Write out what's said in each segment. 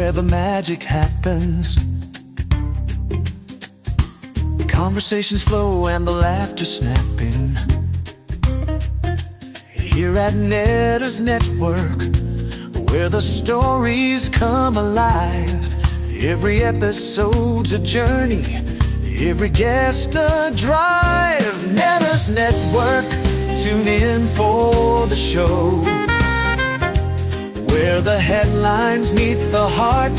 where the magic happens. Conversations flow and the laughter snapping. Here at Netter's Network, where the stories come alive. Every episode's a journey, every guest a drive. Netter's Network, tune in for the show, where the headlines meet the heart,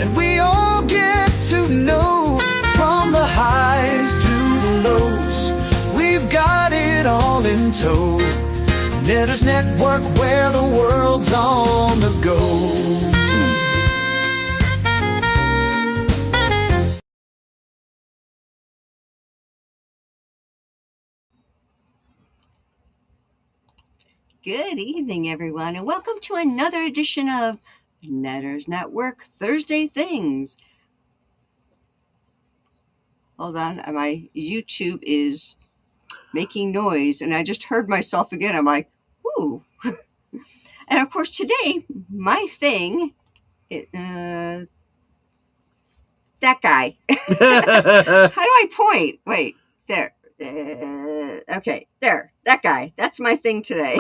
and we all get to know. From the highs to the lows, we've got it all in tow. Netter's Network, where the world's on the go. Good evening, everyone, and welcome to another edition of Netter's Network Thursday Things. Hold on, my YouTube is making noise, and I just heard myself again. I'm like, ooh. And of course, today, my thing, that guy. How do I point? Wait, there. Okay, there, that guy. That's my thing today.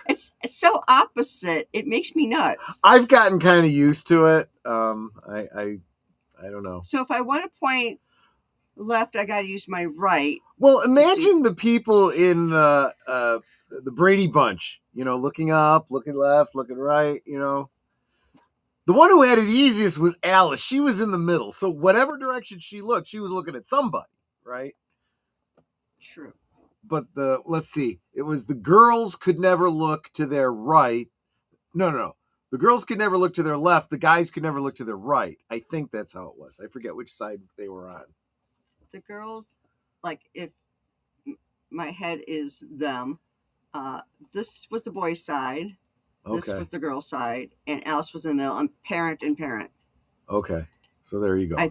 It's so opposite. It makes me nuts. I've gotten kind of used to it. I don't know. So if I want to point left, I got to use my right. Well, imagine the people in the Brady Bunch, looking up, looking left, looking right, The one who had it easiest was Alice. She was in the middle. So whatever direction she looked, she was looking at somebody, right? True. But let's see. It was the girls could never look to their right. No. The girls could never look to their left. The guys could never look to their right. I think that's how it was. I forget which side they were on. The girls, like if my head is them, this was the boys' side. Okay. This was the girls' side. And Alice was in the middle. I'm parent and parent. Okay. So there you go. I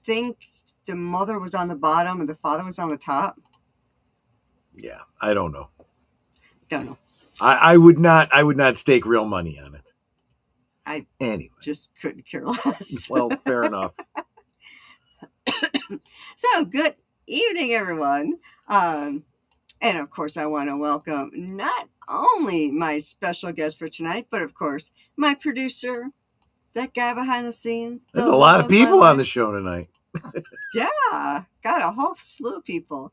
think the mother was on the bottom and the father was on the top. Yeah. I don't know. Don't know. I would not stake real money on it. Anyway. Just couldn't care less. Well, fair enough. So, good evening, everyone. And of course, I want to welcome not only my special guest for tonight, but of course, my producer, that guy behind the scenes. There's a lot of people on the show tonight. Yeah, got a whole slew of people.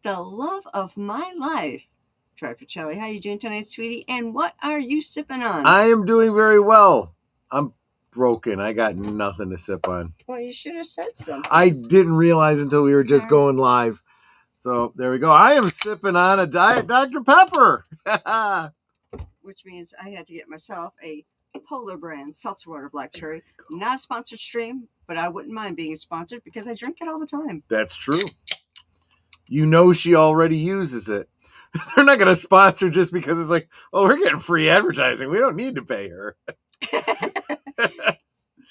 The love of my life. Troy Pacelli, how you doing tonight, sweetie? And what are you sipping on? I am doing very well. I'm broken. I got nothing to sip on. Well, you should have said something. I didn't realize until we were just going live. So there we go. I am sipping on a Diet Dr. Pepper. Which means I had to get myself a Polar brand seltzer water black cherry. Not a sponsored stream, but I wouldn't mind being sponsored because I drink it all the time. That's true. She already uses it. They're not going to sponsor just because it's like, oh, we're getting free advertising. We don't need to pay her.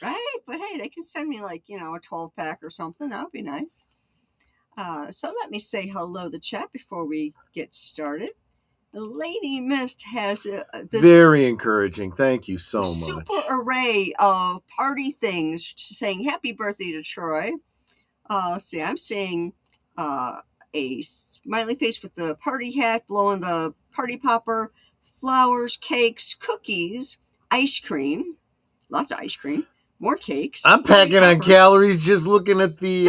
Right? But hey, they can send me like, a 12-pack or something. That would be nice. So let me say hello to the chat before we get started. The Lady Mist has this very encouraging. Thank you so much. Super array of party things saying happy birthday to Troy. Let's see, I'm seeing a smiley face with the party hat, blowing the party popper, flowers, cakes, cookies, ice cream, lots of ice cream, more cakes. I'm packing on calories just looking at the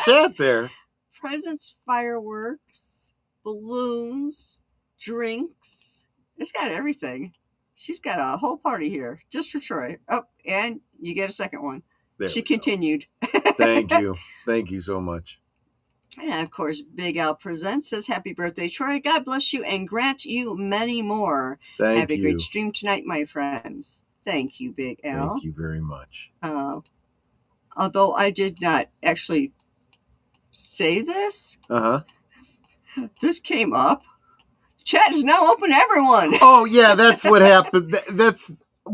chat there. Presents, fireworks, balloons, drinks. It's got everything. She's got a whole party here just for Troy. Oh, and you get a second one. She continued. Thank you. Thank you so much. And of course, Big Al Presents says, happy birthday, Troy. God bless you and grant you many more. Have a great stream tonight, my friends. Thank you, Big Al. Thank you very much. Although I did not actually say this. This came up. Chat is now open to everyone. Oh, yeah, that's what happened. That's,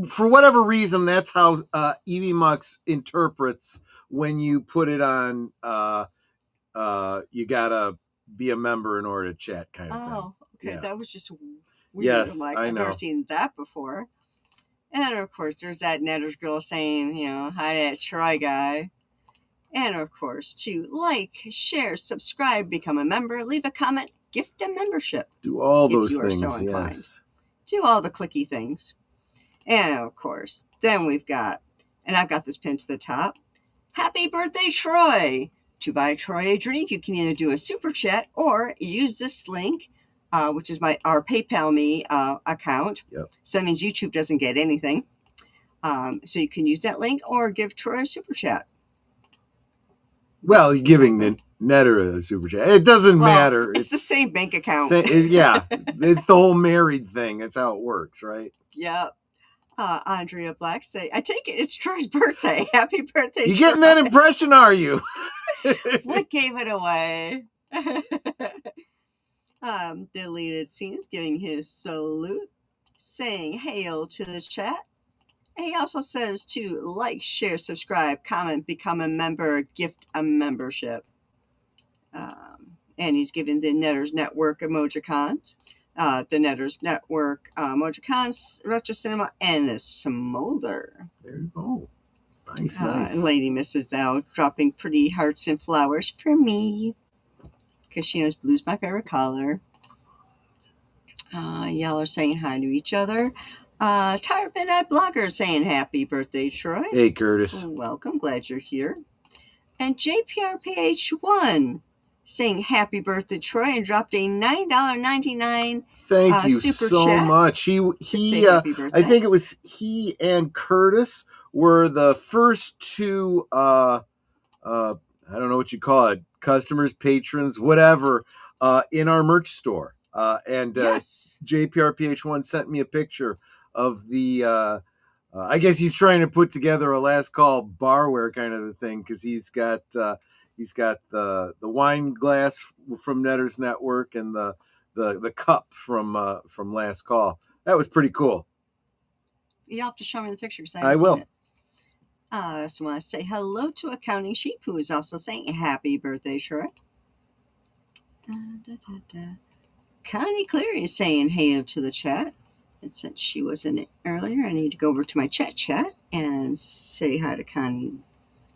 for whatever reason, that's how Evie Mux interprets when you put it on you gotta be a member in order to chat kind of thing. Oh, okay. Yeah. That was just weird. Yes, I've I know. never seen that before. And of course, there's that Netters girl saying, hi to that Troy guy. And of course, to like, share, subscribe, become a member, leave a comment, gift a membership. Do all if those you are so things, inclined. yes. Do all the clicky things. And of course, then we've got, and I've got this pinned to the top, happy birthday, Troy. To buy Troy a drink, you can either do a super chat or use this link, which is our PayPal me account. Yep. So that means YouTube doesn't get anything. So you can use that link or give Troy a super chat. Well, you're giving Netter a super chat. It doesn't matter. It's the same bank account. Yeah, it's the whole married thing. That's how it works, right? Yep. Andrea Black say, I take it it's Troy's birthday. Happy birthday, You getting that impression, are you? What gave it away? Deleted scenes giving his salute, saying hail to the chat. And he also says to like, share, subscribe, comment, become a member, gift a membership. And he's giving the Netters Network emojicons. The Netters Network emojicons, Retro Cinema, and the Smolder. There you go. Nice. And Lady Mrs. Thou dropping pretty hearts and flowers for me. Because she knows blue's my favorite color. Y'all are saying hi to each other. Tired Midnight Blogger saying happy birthday, Troy. Hey, Curtis. Welcome. Glad you're here. And JPRPH1 saying happy birthday, Troy, and dropped a $9.99 Thank you super so chat much. He I think it was he and Curtis were the first two I don't know what you call it, customers, patrons, whatever, in our merch store. Yes. JPRPH1 sent me a picture of the I guess he's trying to put together a last call barware kind of a thing, because he's got the wine glass from Netters Network and the cup from last call. That was pretty cool. You'll have to show me the picture, because I will. So I want to say hello to Accounting Sheep, who is also saying happy birthday, Troy. Connie Cleary is saying hail to the chat. And since she was in it earlier, I need to go over to my chat and say hi to Connie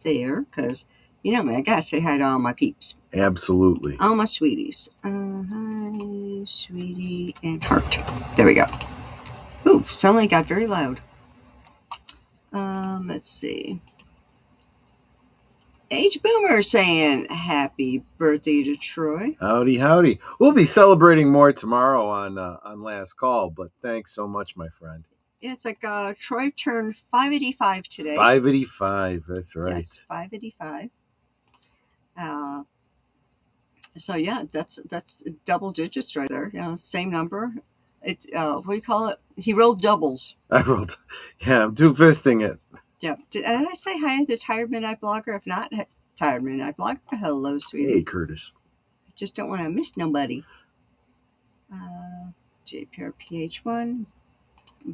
there, because you know me, I gotta say hi to all my peeps. Absolutely. All my sweeties. Hi, sweetie, and heart. There we go. Ooh, suddenly got very loud. Let's see. H Boomer saying happy birthday to Troy. Howdy, howdy. We'll be celebrating more tomorrow on Last Call, but thanks so much, my friend. Yeah, it's like Troy turned 585 today. 585, that's right. Yes, 585. So yeah, that's double digits right there. Same number. It's what do you call it? He rolled doubles. I'm two-fisting it. Yeah. Did I say hi to the Tired Midnight Blogger? If not, Tired Midnight Blogger, hello, sweetie. Hey, Curtis. I just don't want to miss nobody. JPRPH1,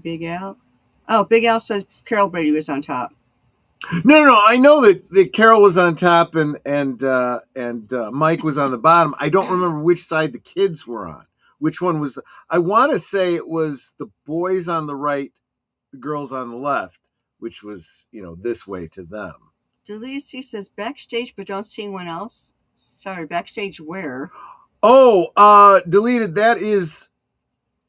Big Al. Oh, Big Al says Carol Brady was on top. No. I know that Carol was on top and Mike was on the bottom. I don't remember which side the kids were on. Which one was? I want to say it was the boys on the right, the girls on the left, which was, this way to them. Delisi says backstage, but don't see anyone else. Sorry, backstage where? Oh, deleted. That is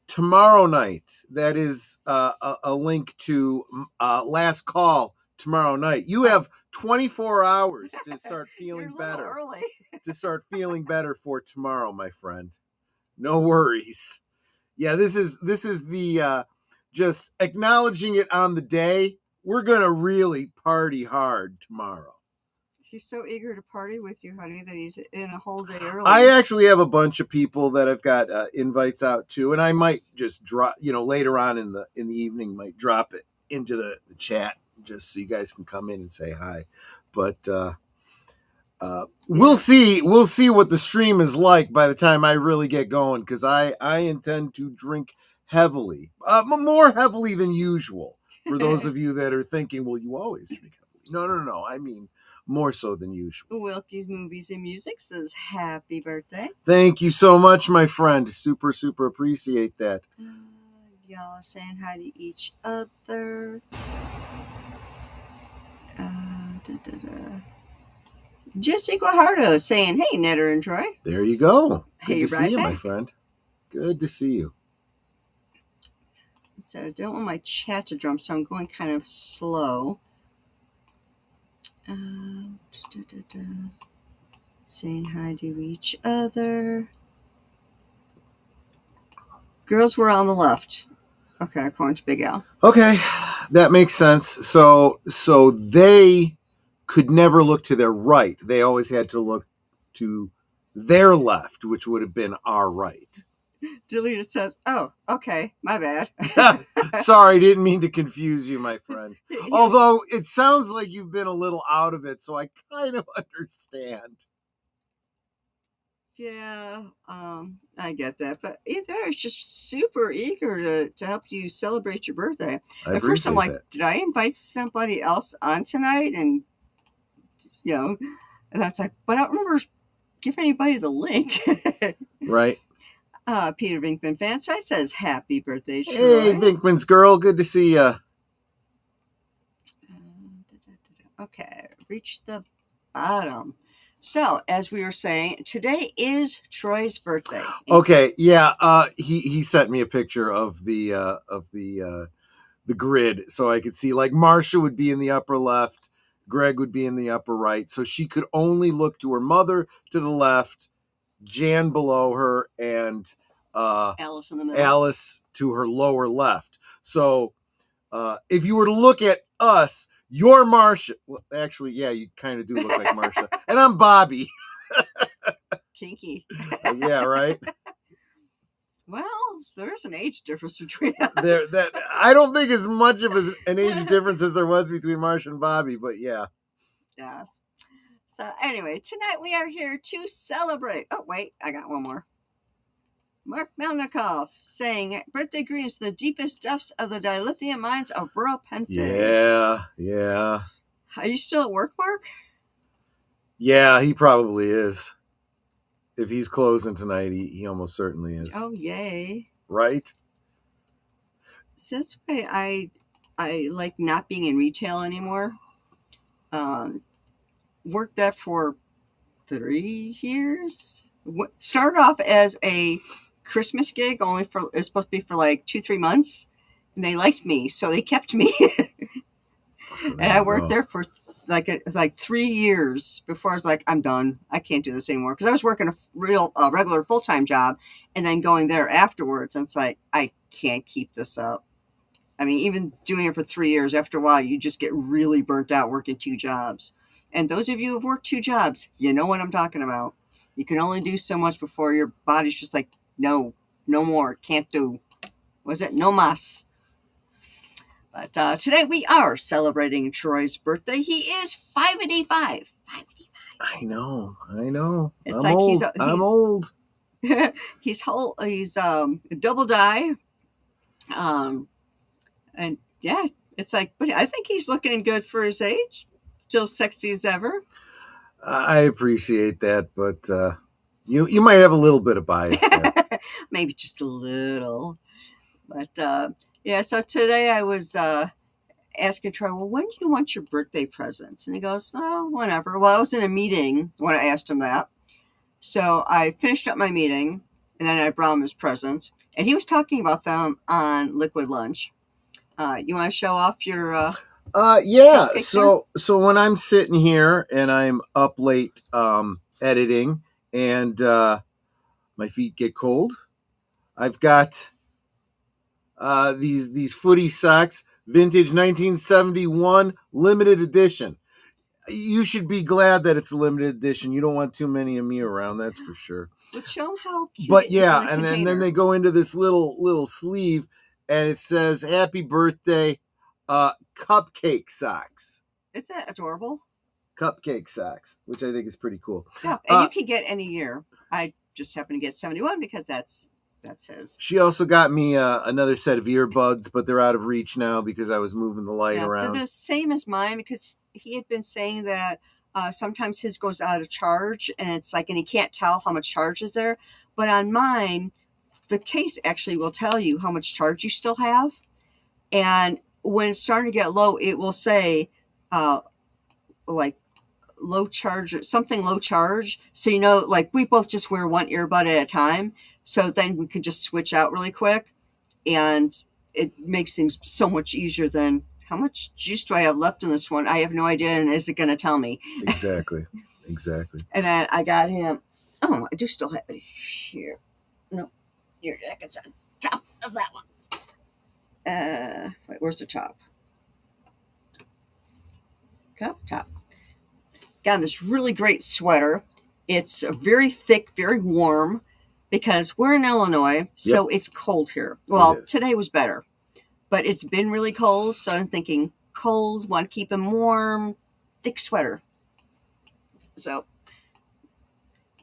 tomorrow night. That is a link to Last Call tomorrow night. You have 24 hours to start feeling better. Early. To start feeling better for tomorrow, my friend. No worries. Yeah, this is the just acknowledging it on the day. We're going to really party hard tomorrow. He's so eager to party with you, honey, that he's in a whole day early. I actually have a bunch of people that I've got invites out to, and I might just drop, later on in the evening, might drop it into the chat just so you guys can come in and say hi. But we'll see what the stream is like by the time I really get going, because I intend to drink heavily, more heavily than usual. For those of you that are thinking, well, you always drink heavily. No. I mean, more so than usual. Wilkie's Movies and Music says happy birthday. Thank you so much, my friend. Super, super appreciate that. y'all are saying hi to each other. Jesse Guajardo saying, hey, Netter and Troy. There you go. Good Hey, to see right you, my back. friend. Good to see you. So I don't want my chat to jump, so I'm going kind of slow. Saying hi to each other. Girls were on the left. Okay, according to Big Al. Okay, that makes sense. So they could never look to their right. They always had to look to their left, which would have been our right. Deleted says, oh, okay, my bad. Sorry, didn't mean to confuse you, my friend. Although it sounds like you've been a little out of it, so I kind of understand. Yeah, I get that. But either is just super eager to help you celebrate your birthday. At first, I'm like, did I invite somebody else on tonight? And, and that's like, but I don't remember giving anybody the link. Right. Peter Vinkman Fanside says, happy birthday, Troy. Hey, Vinkman's girl. Good to see you. Okay, reach the bottom. So, as we were saying, today is Troy's birthday. Okay, yeah. He sent me a picture of the grid so I could see. Like Marcia would be in the upper left, Greg would be in the upper right, so she could only look to her mother to the left, Jan below her, and Alice in the middle. Alice to her lower left. So if you were to look at us, you're Marcia. Well, actually, yeah, you kind of do look like Marcia, and I'm Bobby. Kinky. Yeah, right. Well, there's an age difference between us. I don't think as much of an age difference as there was between Marcia and Bobby, but yeah. Yes. So anyway, tonight we are here to celebrate. Oh, wait, I got one more. Mark Melnikov saying, birthday greetings to the deepest depths of the dilithium mines of rural Penthe. Yeah. Are you still at work, Mark? Yeah, he probably is. If he's closing tonight, he almost certainly is. Oh, yay. Right? So that's why I like not being in retail anymore. Worked that for 3 years. Started off as a Christmas gig, it was supposed to be for like 2-3 months, and they liked me, so they kept me. And I worked there for like 3 years before I was like, I'm done. I can't do this anymore, because I was working a regular full-time job and then going there afterwards, and it's like, I can't keep this up. I mean, even doing it for 3 years, after a while, you just get really burnt out working 2 jobs. And those of you who've worked 2 jobs, you know what I'm talking about. You can only do so much before your body's just like, no more, can't do. Was it no mas? But today we are celebrating Troy's birthday. He is 585. 585. I know. It's I'm old. He's a double die. And yeah, it's like, but I think he's looking good for his age. Still sexy as ever. I appreciate that, but you might have a little bit of bias there. Maybe just a little. But yeah, so today I was asking Troy, well, when do you want your birthday presents? And he goes, oh, whenever. Well, I was in a meeting when I asked him that. So I finished up my meeting, and then I brought him his presents. And he was talking about them on Liquid Lunch. You want to show off your... Yeah. So when I'm sitting here and I'm up late editing and my feet get cold, I've got these footy socks, vintage 1971 limited edition. You should be glad that it's a limited edition. You don't want too many of me around, that's for sure. But show them how cute. But yeah, and then they go into this little sleeve, and it says "Happy Birthday, Cupcake Socks." Is that adorable? Cupcake Socks, which I think is pretty cool. Yeah, and you can get any year. I just happen to get 71 because that's his. She also got me another set of earbuds, but they're out of reach now because I was moving the light around. They're the same as mine, because he had been saying that sometimes his goes out of charge, and it's like, and he can't tell how much charge is there. But on mine, the case actually will tell you how much charge you still have. And when it's starting to get low, it will say, like, low charge, something low charge. So, you know, like we both just wear one earbud at a time. So then we can just switch out really quick. And it makes things so much easier than, how much juice do I have left in this one? I have no idea. And is it going to tell me? Exactly. Exactly. And then I got him. Oh, I do still have it here. No, your jacket's on top of that one. Wait, where's the top? Top. Got this really great sweater. It's very thick, very warm, because we're in Illinois, so it's cold here. Well, today was better, but it's been really cold, so I'm thinking cold, want to keep him warm, thick sweater. So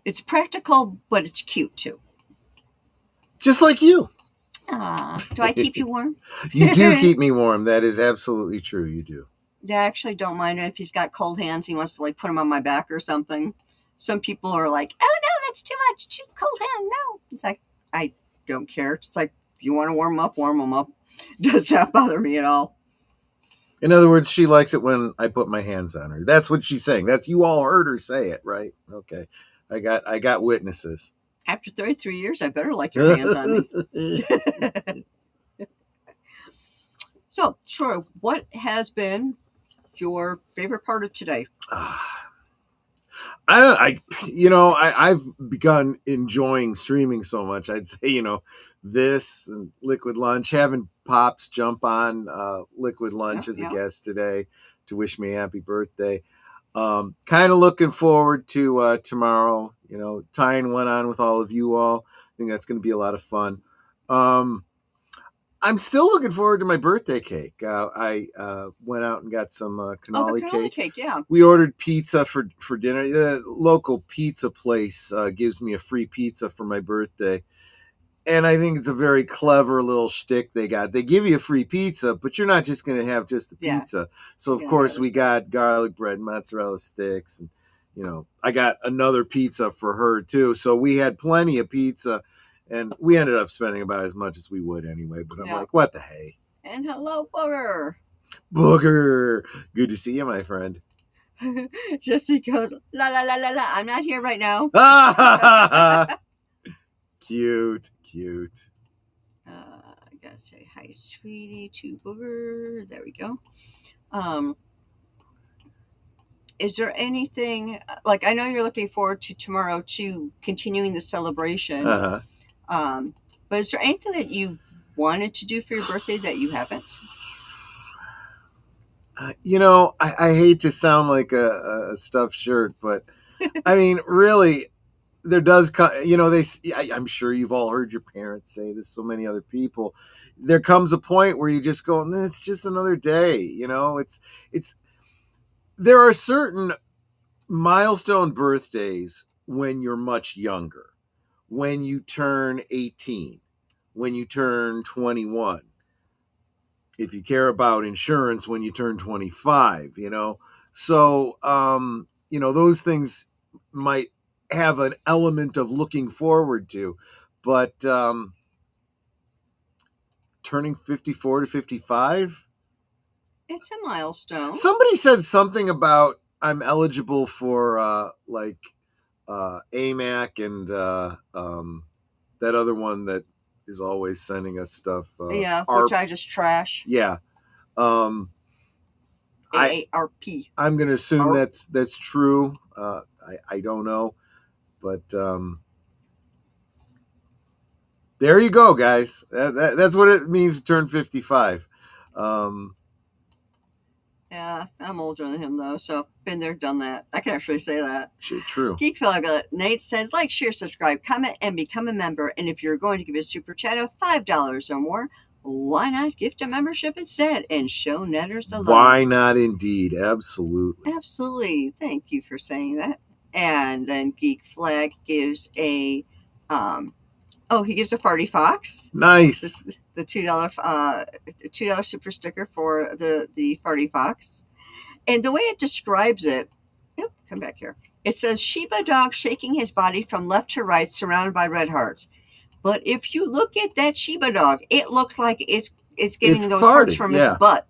it's practical, but it's cute too. Just like you. Do I keep you warm? You do keep me warm. That is absolutely true. You do. Yeah, I actually don't mind it if he's got cold hands. He wants to like put them on my back or something. Some people are like, "Oh no, that's too much. Too cold hand. No." It's like, I don't care. It's like, if you want to warm them up. Does not bother me at all. In other words, she likes it when I put my hands on her. That's what she's saying. That's, you all heard her say it, right? Okay, I got witnesses. After 33 years, I better like your hands on me. So, Troy, what has been your favorite part of today? I've begun enjoying streaming so much. I'd say, this and Liquid Lunch, having Pops jump on Liquid Lunch as a guest today to wish me a happy birthday. Kind of looking forward to tomorrow, tying one on with all of you all. I think that's going to be a lot of fun. I'm still looking forward to my birthday cake. I went out and got some cannoli cake. Yeah. We ordered pizza for dinner. The local pizza place gives me a free pizza for my birthday. And I think it's a very clever little shtick they got. They give you a free pizza, but you're not just going to have just the pizza. So, of course, we got garlic bread, mozzarella sticks. And, I got another pizza for her, too. So we had plenty of pizza. And we ended up spending about as much as we would anyway. But I'm like, what the hey? And hello, Booger. Booger. Good to see you, my friend. Jesse goes, la, la, la, la, la. I'm not here right now. Cute. I gotta say hi, sweetie, to Booger. There we go. Is there anything, like, I know you're looking forward to tomorrow to continuing the celebration. But is there anything that you wanted to do for your birthday that you haven't? I hate to sound like a stuffed shirt, but I mean, really, there does come, I'm sure you've all heard your parents say this, so many other people, there comes a point where you just go, it's just another day. There are certain milestone birthdays when you're much younger, when you turn 18, when you turn 21, if you care about insurance, when you turn 25, So, those things might have an element of looking forward to, but turning 54 to 55? It's a milestone. Somebody said something about I'm eligible for AMAC and that other one that is always sending us stuff. Which I just trash. Yeah. AARP. I'm going to assume that's true. I don't know, but there you go, guys. That's what it means to turn 55. Yeah, I'm older than him, though, so been there, done that. I can actually say that. True. Geek Fellow Nate says, like, share, subscribe, comment, and become a member. And if you're going to give a super chat of $5 or more, why not gift a membership instead and show Netters the love? Why not, indeed? Absolutely. Absolutely. Thank you for saying that. And then Geek Flag gives he gives a Farty Fox. Nice. The $2 super sticker for the Farty Fox. And the way it describes it, come back here. It says Shiba dog shaking his body from left to right, surrounded by red hearts. But if you look at that Shiba dog, it looks like it's getting It's those hearts farted, from yeah. its butt.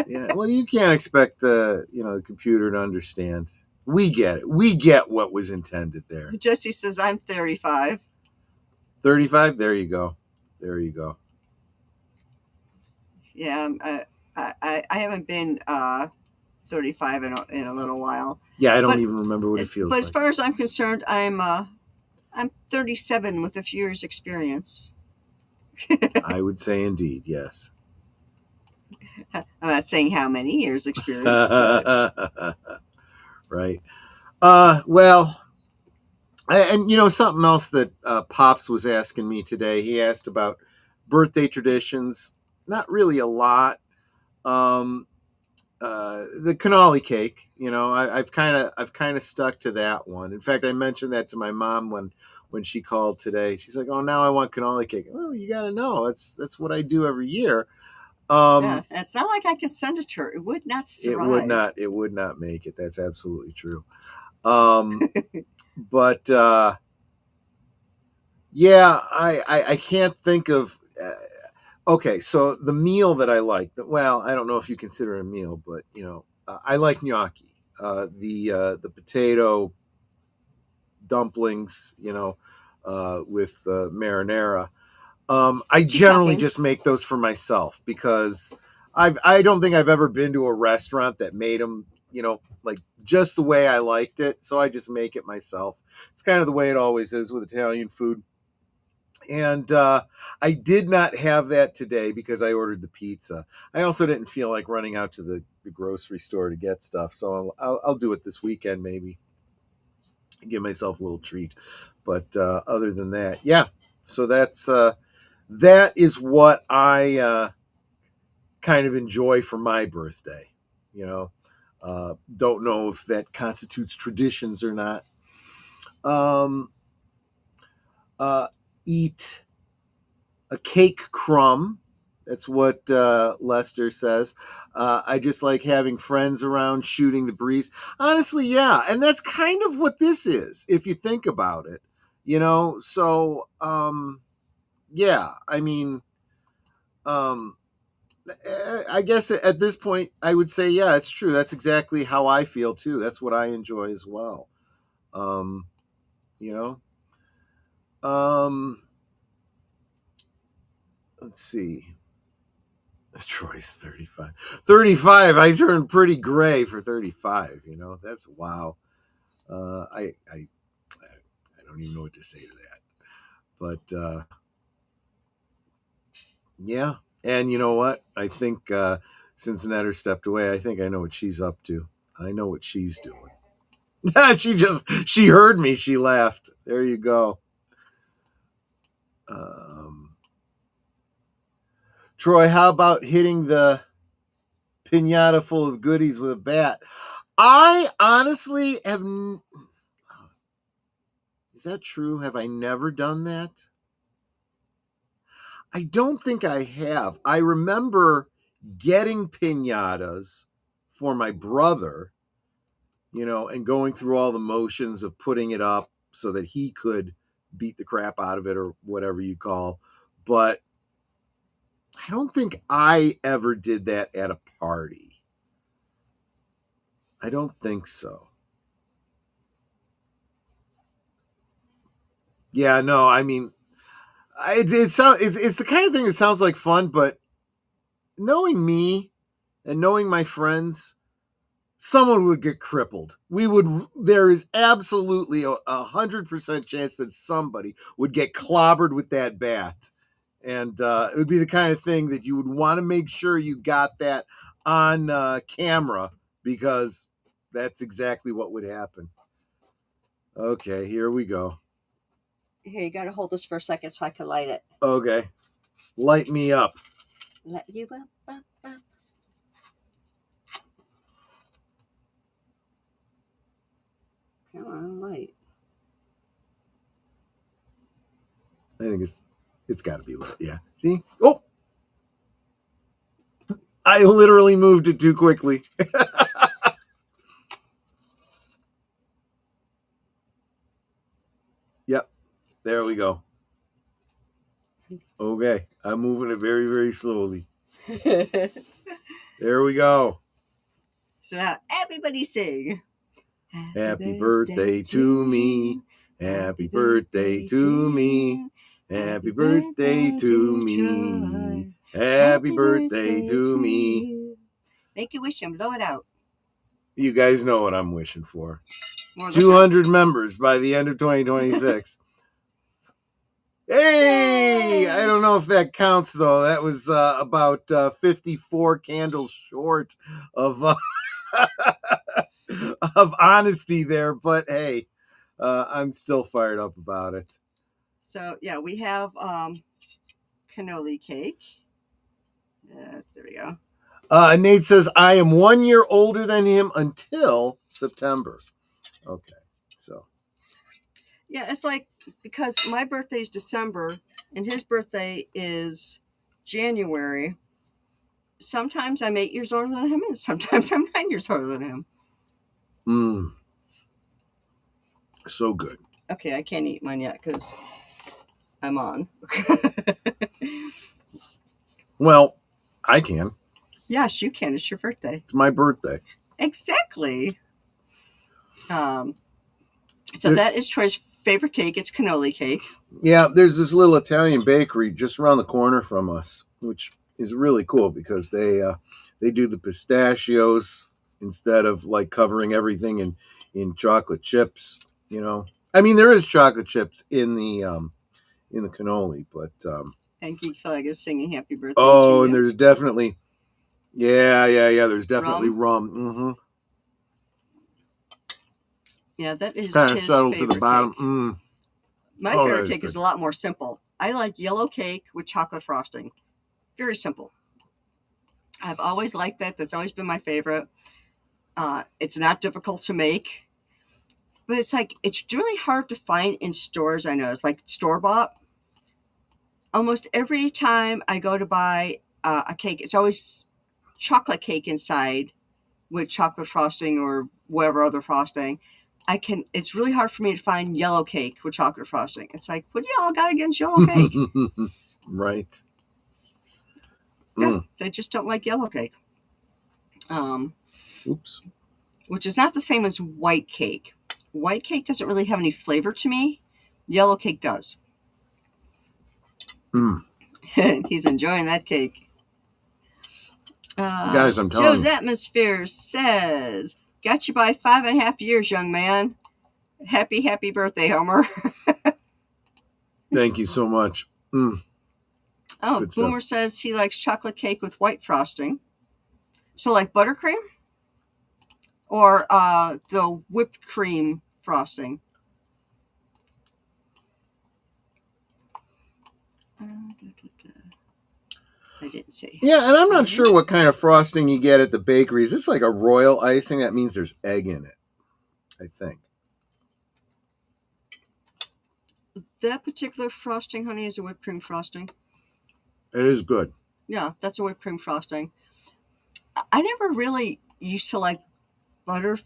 Yeah, well, you can't expect the computer to understand. We get it. We get what was intended there. Jesse says, I'm 35. 35. There you go. There you go. Yeah, I haven't been 35 in a little while. Yeah, I don't But even remember what it feels But like. as far as I'm concerned, I'm 37 with a few years experience. I would say indeed, yes. I'm not saying how many years experience, but Right. Well, and something else that Pops was asking me today. He asked about birthday traditions. Not really a lot. The cannoli cake, I've kind of stuck to that one. In fact, I mentioned that to my mom when she called today. She's like, "Oh, now I want cannoli cake." Well, you got to know that's what I do every year. it's not like I could send it to her. It would not survive. It would not make it. That's absolutely true. But yeah, I can't think of. Okay, so the meal that I like, well, I don't know if you consider it a meal, but I like gnocchi, the potato dumplings, with marinara. I generally just make those for myself because I don't think I've ever been to a restaurant that made them, like just the way I liked it. So I just make it myself. It's kind of the way it always is with Italian food. And I did not have that today because I ordered the pizza. I also didn't feel like running out to the grocery store to get stuff. So I'll do it this weekend, maybe. Give myself a little treat. But other than that, yeah. So that is what I kind of enjoy for my birthday. Don't know if that constitutes traditions or not. Eat a cake crumb. That's what Lester says. I just like having friends around shooting the breeze. Honestly, yeah. And that's kind of what this is, if you think about it. So, yeah. I mean, I guess at this point, I would say, yeah, it's true. That's exactly how I feel, too. That's what I enjoy as well. You know? Let's see. Troy's 35. 35. I turned pretty gray for 35. That's wow. I don't even know what to say to that. But yeah. And you know what? I think since Netter stepped away, I think I know what she's up to. I know what she's doing. she heard me. She laughed. There you go. Troy, how about hitting the piñata full of goodies with a bat? I honestly have. Is that true? Have I never done that? I don't think I have. I remember getting piñatas for my brother, and going through all the motions of putting it up so that he could beat the crap out of it or whatever you call. But I don't think I ever did that at a party. I don't think so. Yeah, no, I mean, it's the kind of thing that sounds like fun, but knowing me and knowing my friends, someone would get crippled. There is absolutely 100% chance that somebody would get clobbered with that bat. And it would be the kind of thing that you would want to make sure you got that on camera because that's exactly what would happen. Okay, here we go. Here, you got to hold this for a second so I can light it. Okay. Light me up. Light you up. Come on, light. I think it's got to be lit. Yeah. See? Oh! I literally moved it too quickly. Yep. There we go. Okay, I'm moving it very, very slowly. There we go. So now everybody sing. Happy birthday to me. Happy birthday to me. Happy birthday to me. Happy birthday to me. Make a wish and blow it out. You guys know what I'm wishing for. More liquor. 200 members by the end of 2026. Hey! Yay! I don't know if that counts, though. That was about 54 candles short of of honesty there. But hey, I'm still fired up about it. So yeah, we have cannoli cake. There we go. Nate says, I am 1 year older than him until September. Okay, so. Yeah, it's like, because my birthday is December and his birthday is January. Sometimes I'm 8 years older than him, and sometimes I'm 9 years older than him. So good. Okay, I can't eat mine yet because I'm on. Well, I can. Yes, you can. It's your birthday. It's my birthday. Exactly. So that is Troy's favorite cake. It's cannoli cake. Yeah, there's this little Italian bakery just around the corner from us, which is really cool because they do the pistachios instead of like covering everything in chocolate chips. You know, I mean there is chocolate chips in the cannoli, but And Geek Flag is singing "Happy Birthday" oh, to you. and there's definitely there's definitely rum. Mm-hmm. Yeah, that is Kind of his settled to favorite the bottom. cake. My favorite cake is a lot more simple. I like yellow cake with chocolate frosting. Very simple. I've always liked that. That's always been my favorite. It's not difficult to make, but it's like, it's really hard to find in stores. I know it's like store bought. Almost every time I go to buy a cake, it's always chocolate cake inside with chocolate frosting or whatever other frosting. It's really hard for me to find yellow cake with chocolate frosting. It's like, what do y'all got against yellow cake? Right. Yeah, they just don't like yellow cake. Oops. Which is not the same as white cake. White cake doesn't really have any flavor to me. Yellow cake does. He's enjoying that cake. Guys, I'm telling Joe's Atmosphere says, got you by 5.5 years, young man. Happy birthday, Homer. Thank you so much. Oh, Good Boomer stuff. says he likes chocolate cake with white frosting. So like buttercream? Or the whipped cream frosting? I didn't see. Yeah, and I'm not sure what kind of frosting you get at the bakery. Is this like a royal icing? That means there's egg in it, I think. That particular frosting, honey, is a whipped cream frosting. It is good. Yeah, that's a whipped cream frosting. I never really used to like buttercream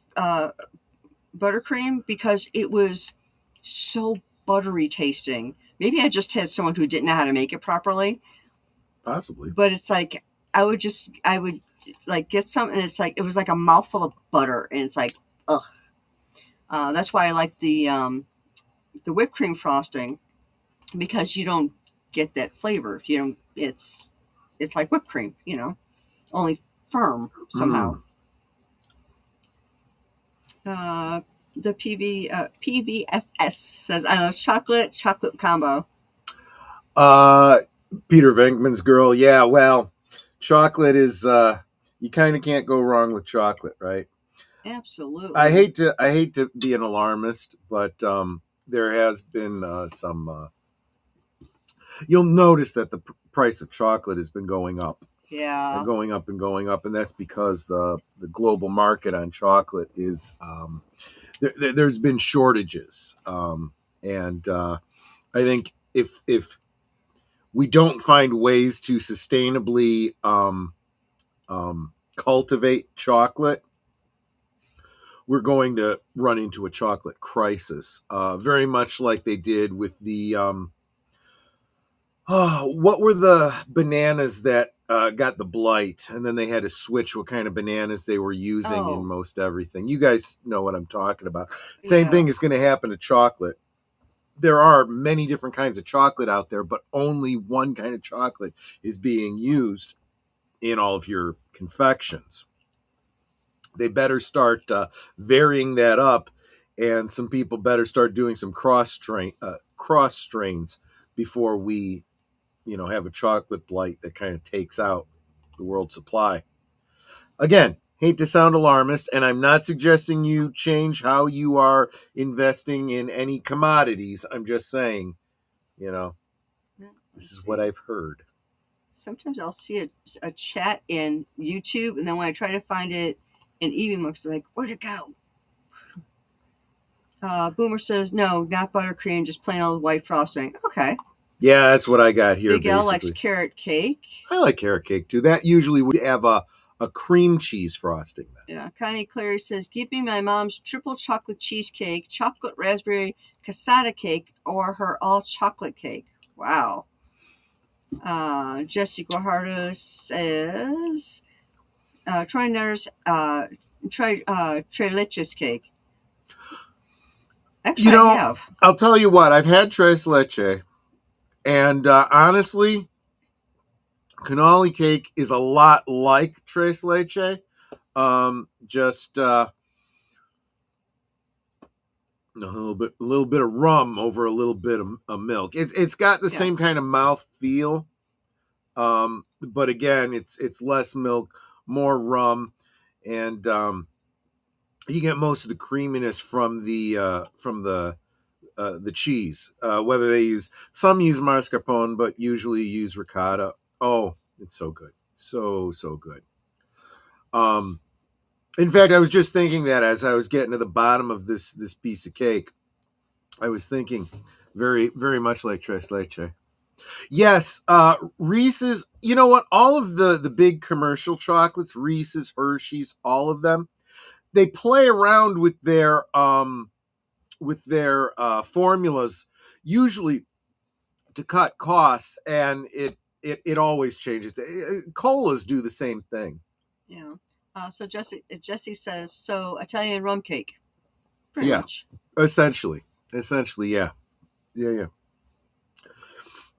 because it was so buttery tasting. Maybe I just had someone who didn't know how to make it properly. Possibly. But it's like I would like get some, and it's like it was like a mouthful of butter, and it's like ugh. That's why I like the whipped cream frosting, because you don't get that flavor. You know, it's like whipped cream. You know, only firm somehow. The PVFS says, I love chocolate combo. Peter Venkman's girl. Yeah, well, chocolate is you kind of can't go wrong with chocolate, right? Absolutely. I hate to be an alarmist, but there has been some you'll notice that the price of chocolate has been going up. Yeah. Going up and going up, and that's because the global market on chocolate is there's been shortages, and I think if we don't find ways to sustainably cultivate chocolate, we're going to run into a chocolate crisis, very much like they did with the Oh, what were the bananas that got the blight, and then they had to switch what kind of bananas they were using in Oh, most everything? You guys know what I'm talking about. Same yeah. thing is going to happen to chocolate. There are many different kinds of chocolate out there, but only one kind of chocolate is being used in all of your confections. They better start varying that up, and some people better start doing some cross strains before we, have a chocolate blight that kind of takes out the world supply. Again, hate to sound alarmist, and I'm not suggesting you change how you are investing in any commodities. I'm just saying, you know, Yeah, this let's is what see. I've heard. Sometimes I'll see a chat in YouTube, and then when I try to find it in email, it's like, where'd it go? Boomer says, no, not buttercream, just plain old white frosting. Okay. Yeah, that's what I got here, Big L likes basically. carrot cake. I like carrot cake too. That usually would have a cream cheese frosting. Yeah. Connie Clary says, give me my mom's triple chocolate cheesecake, chocolate raspberry cassata cake, or her all chocolate cake. Wow. Jesse Guajardo says, try Nutter's, Tres Leches cake. You Actually, I know, have. I'll tell you what, I've had tres leche, and honestly, cannoli cake is a lot like tres leche. Just a little bit of rum over a little bit of milk. It's got the Yeah. same kind of mouth feel, but again, it's less milk, more rum, and you get most of the creaminess from the cheese. Whether they use some use mascarpone, but usually use ricotta. Oh, it's so good, so good. Um, in fact, I was just thinking that as I was getting to the bottom of this piece of cake, I was thinking very very much like tres leche. Yes, Reese's. You know what? All of the big commercial chocolates, Reese's, Hershey's, all of them, they play around with their formulas, usually to cut costs, and it always changes. Colas do the same thing. Yeah. So Jesse says, so Italian rum cake. Pretty Yeah, much. essentially, yeah, yeah.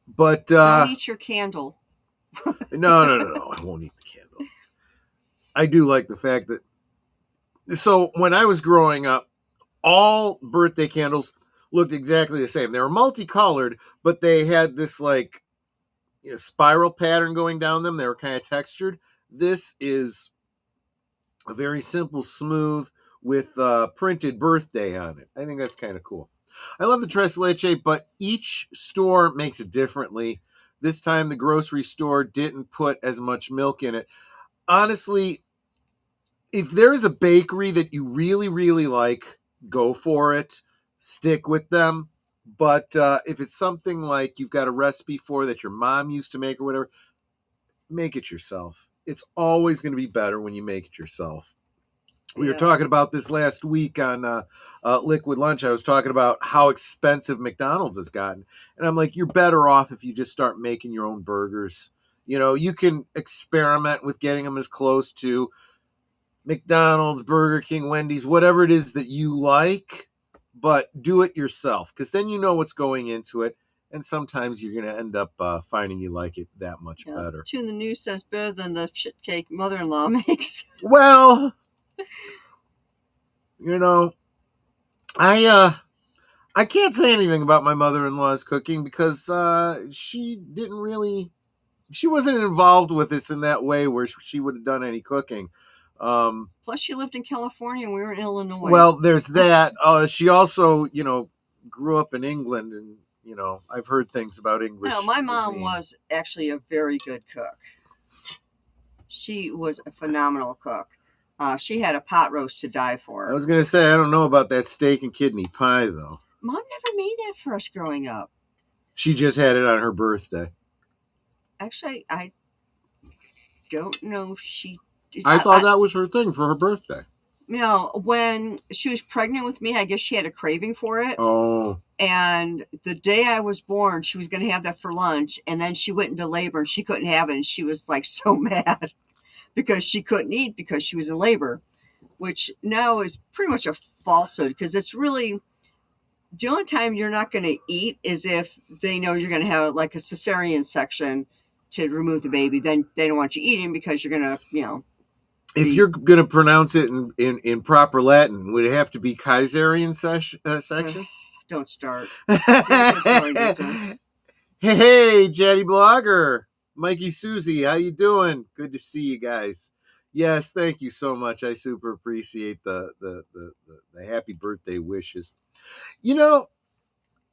But Don't eat your candle. no, I won't eat the candle. I do like the fact that. So when I was growing up, all birthday candles looked exactly the same. They were multicolored, but they had this like spiral pattern going down them. They were kind of textured. This is a very simple, smooth with printed birthday on it. I think that's kind of cool. I love the tres leche, but each store makes it differently. This time, the grocery store didn't put as much milk in it. Honestly, if there's a bakery that you really, really like, go for it. Stick with them. But if it's something like you've got a recipe for that your mom used to make or whatever, make it yourself. It's always going to be better when you make it yourself. We were Yeah. talking about this last week on Liquid Lunch. I was talking about how expensive McDonald's has gotten. And I'm like, you're better off if you just start making your own burgers. You can experiment with getting them as close to McDonald's, Burger King, Wendy's, whatever it is that you like, but do it yourself because then you know what's going into it. And sometimes you're going to end up finding you like it that much better. Tune the News says better than the shit cake mother-in-law makes. Well, you know, I can't say anything about my mother-in-law's cooking because she wasn't involved with this in that way where she would have done any cooking. Plus, she lived in California and we were in Illinois. Well, there's that. She also, grew up in England, and I've heard things about English. My mom cuisine. was actually a very good cook. She was a phenomenal cook. She had a pot roast to die for. I was gonna say I don't know about that steak and kidney pie though. Mom never made that for us growing up. She just had it on her birthday. Actually, I don't know if she did. I thought that was her thing for her birthday. You know, when she was pregnant with me, I guess she had a craving for it. Oh, And the day I was born, she was going to have that for lunch. And then she went into labor and she couldn't have it. And she was like so mad because she couldn't eat because she was in labor, which now is pretty much a falsehood because it's really the only time you're not going to eat is if they know you're going to have like a cesarean section to remove the baby. Then they don't want you eating because you're going to, you know, if you're going to pronounce it in proper Latin, would it have to be Kaiserian section? Don't start. You're throwing distance. Hey, Jetty Blogger, Mikey, Susie, how you doing? Good to see you guys. Yes, thank you so much. I super appreciate the happy birthday wishes. You know,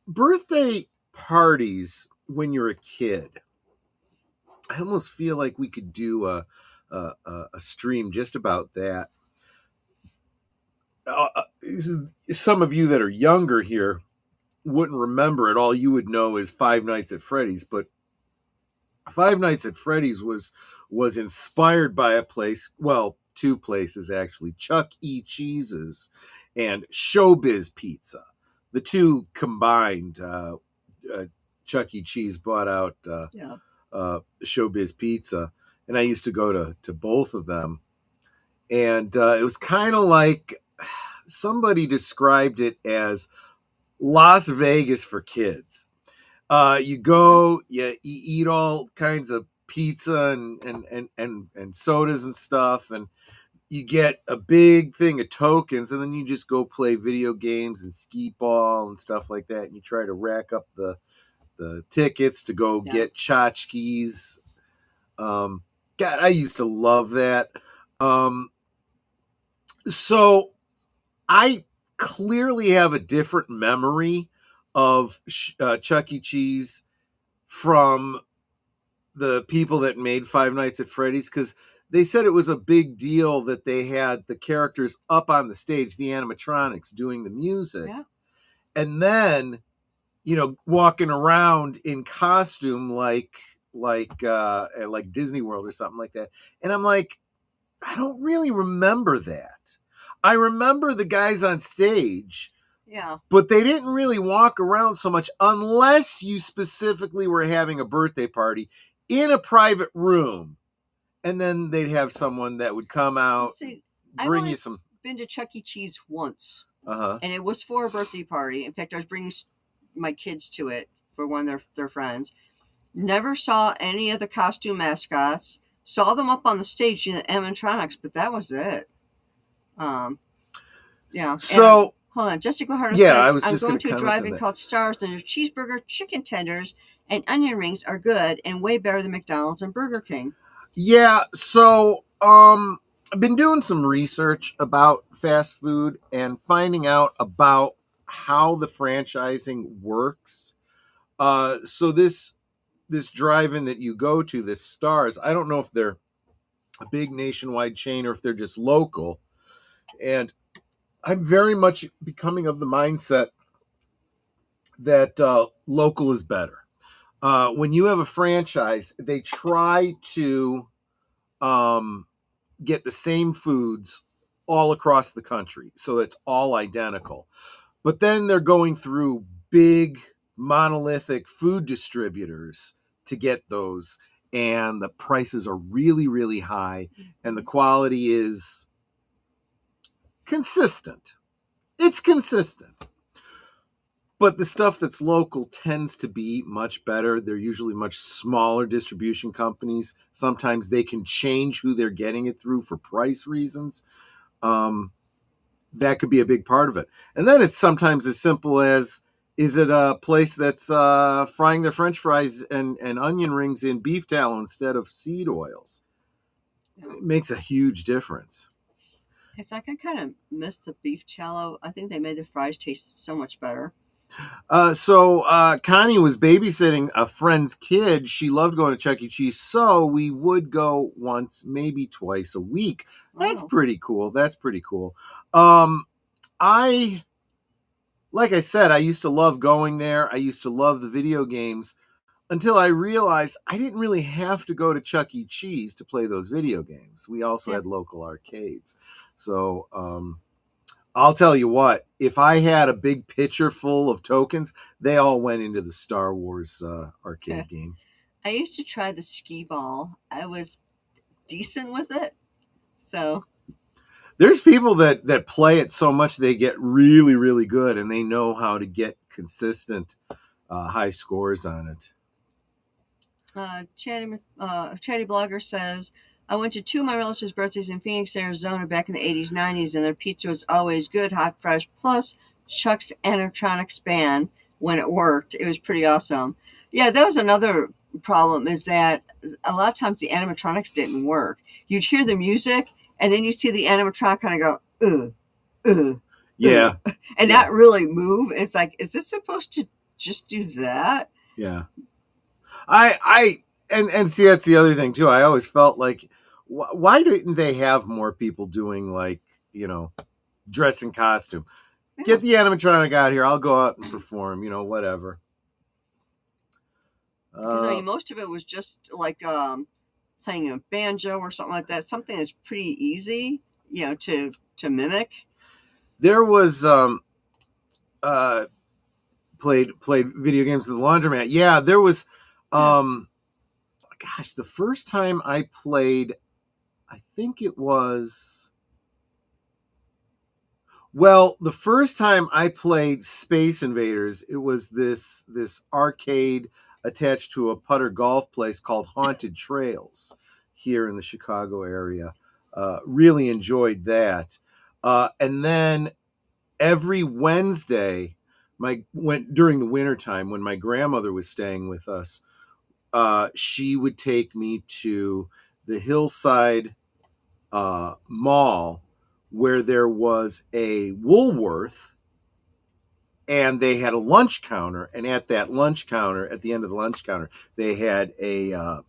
birthday parties when you're a kid, I almost feel like we could do a stream just about that. Some of you that are younger here wouldn't remember it. All you would know is Five Nights at Freddy's, but Five Nights at Freddy's was inspired by a place, well, two places actually, Chuck E. Cheese's and Showbiz Pizza. The two combined, Chuck E. Cheese bought out Showbiz Pizza, and I used to go to both of them. And it was kind of like somebody described it as Las Vegas for kids. You go, you eat all kinds of pizza and sodas and stuff, and you get a big thing of tokens, and then you just go play video games and skee ball and stuff like that, and you try to rack up the tickets to go get tchotchkes. God, I used to love that. So I clearly have a different memory of Chuck E. Cheese from the people that made Five Nights at Freddy's, because they said it was a big deal that they had the characters up on the stage, the animatronics doing the music, and then walking around in costume like Disney World or something like that. And I'm like, I don't really remember that. I remember the guys on stage. Yeah. But they didn't really walk around so much unless you specifically were having a birthday party in a private room. And then they'd have someone that would come out, bring you some. I've been to Chuck E. Cheese once. Uh-huh. And it was for a birthday party. In fact, I was bringing my kids to it for one of their friends. Never saw any of the costume mascots. Saw them up on the stage in the animatronics, but that was it. Yeah. So... Hold on. Jessica Harder says, I'm going to a drive-in called Stars, and their cheeseburger, chicken tenders, and onion rings are good and way better than McDonald's and Burger King. Yeah, so I've been doing some research about fast food and finding out about how the franchising works. So this drive-in that you go to, this Stars, I don't know if they're a big nationwide chain or if they're just local. And I'm very much becoming of the mindset that local is better. When you have a franchise, they try to get the same foods all across the country, so it's all identical. But then they're going through big monolithic food distributors to get those, and the prices are really, really high, and the quality is consistent. It's consistent. But the stuff that's local tends to be much better. They're usually much smaller distribution companies. Sometimes they can change who they're getting it through for price reasons. That could be a big part of it. And then it's sometimes as simple as, is it a place that's frying their French fries and onion rings in beef tallow instead of seed oils? It makes a huge difference. It's like I kind of miss the beef tallow. I think they made the fries taste so much better. So Connie was babysitting a friend's kid. She loved going to Chuck E. Cheese, so we would go once, maybe twice a week. That's pretty cool. Like I said, I used to love going there. I used to love the video games until I realized I didn't really have to go to Chuck E. Cheese to play those video games. We also had local arcades. So I'll tell you what, if I had a big pitcher full of tokens, they all went into the Star Wars arcade game. I used to try the skee ball. I was decent with it. So, There's people that play it so much they get really, really good, and they know how to get consistent high scores on it. Chatty Blogger says, I went to two of my relatives' birthdays in Phoenix, Arizona back in the 80s, 90s, and their pizza was always good, hot, fresh, plus Chuck's animatronics band when it worked. It was pretty awesome. Yeah, that was another problem, is that a lot of times the animatronics didn't work. You'd hear the music, and then you see the animatronic kind of go, Yeah. and not really move. It's like, is it supposed to just do that? Yeah. And see, that's the other thing too. I always felt like, why didn't they have more people doing, like, dress in costume? Yeah. Get the animatronic out here. I'll go out and perform, whatever. Because I mean, most of it was just like playing a banjo or something like that. Something that's pretty easy, to mimic. There was played video games at the laundromat. Yeah, there was. Gosh, the first time I played, I think it was. Well, the first time I played Space Invaders, it was this arcade attached to a putter golf place called Haunted Trails here in the Chicago area. Really enjoyed that. And then every Wednesday, during the wintertime when my grandmother was staying with us, she would take me to the Hillside Mall, where there was a Woolworth, and they had a lunch counter, and at that lunch counter, at the end of the lunch counter, they had a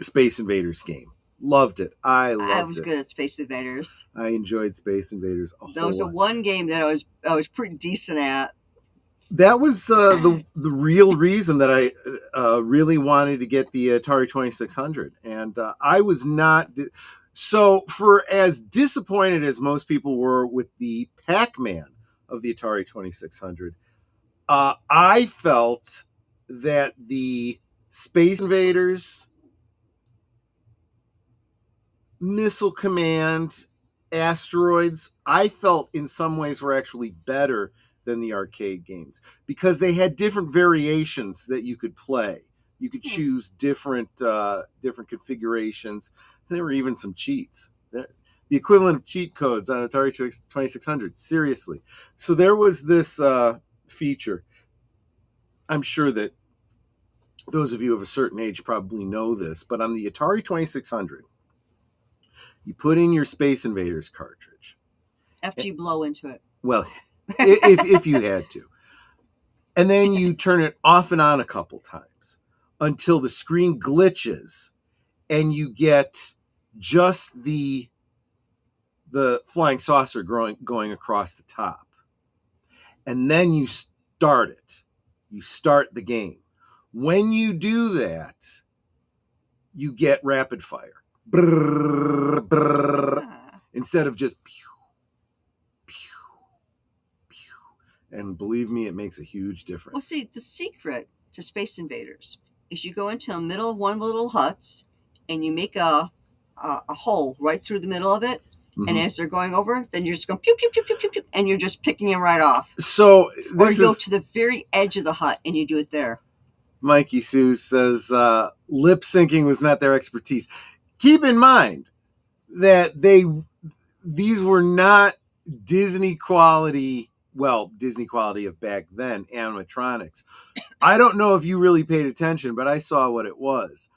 Space Invaders game. Loved it. I was good at Space Invaders. I enjoyed Space Invaders a whole lot. That was the one game that I was pretty decent at. That was the real reason that I really wanted to get the Atari 2600, and I was not. So, for as disappointed as most people were with the Pac-Man of the Atari 2600, I felt that the Space Invaders, Missile Command, Asteroids, I felt in some ways were actually better than the arcade games, because they had different variations that you could play. You could choose different configurations. And there were even some cheats. The equivalent of cheat codes on Atari 2600. Seriously. So there was this feature. I'm sure that those of you of a certain age probably know this, but on the Atari 2600, you put in your Space Invaders cartridge. After you blow into it. Well, if you had to. And then you turn it off and on a couple times until the screen glitches and you get just the flying saucer going across the top. And then you start it. You start the game. When you do that, you get rapid fire. Brrr, brrr, instead of just pew, pew, pew. And believe me, it makes a huge difference. Well, see, the secret to Space Invaders is you go into the middle of one of the little huts and you make a hole right through the middle of it. Mm-hmm. And as they're going over, then you're just going pew, pew, pew, pew, pew, pew, and you're just picking it right off. So or you go to the very edge of the hut and you do it there. Mikey Sue says lip syncing was not their expertise. Keep in mind that these were not Disney quality of back then animatronics. I don't know if you really paid attention, but I saw what it was.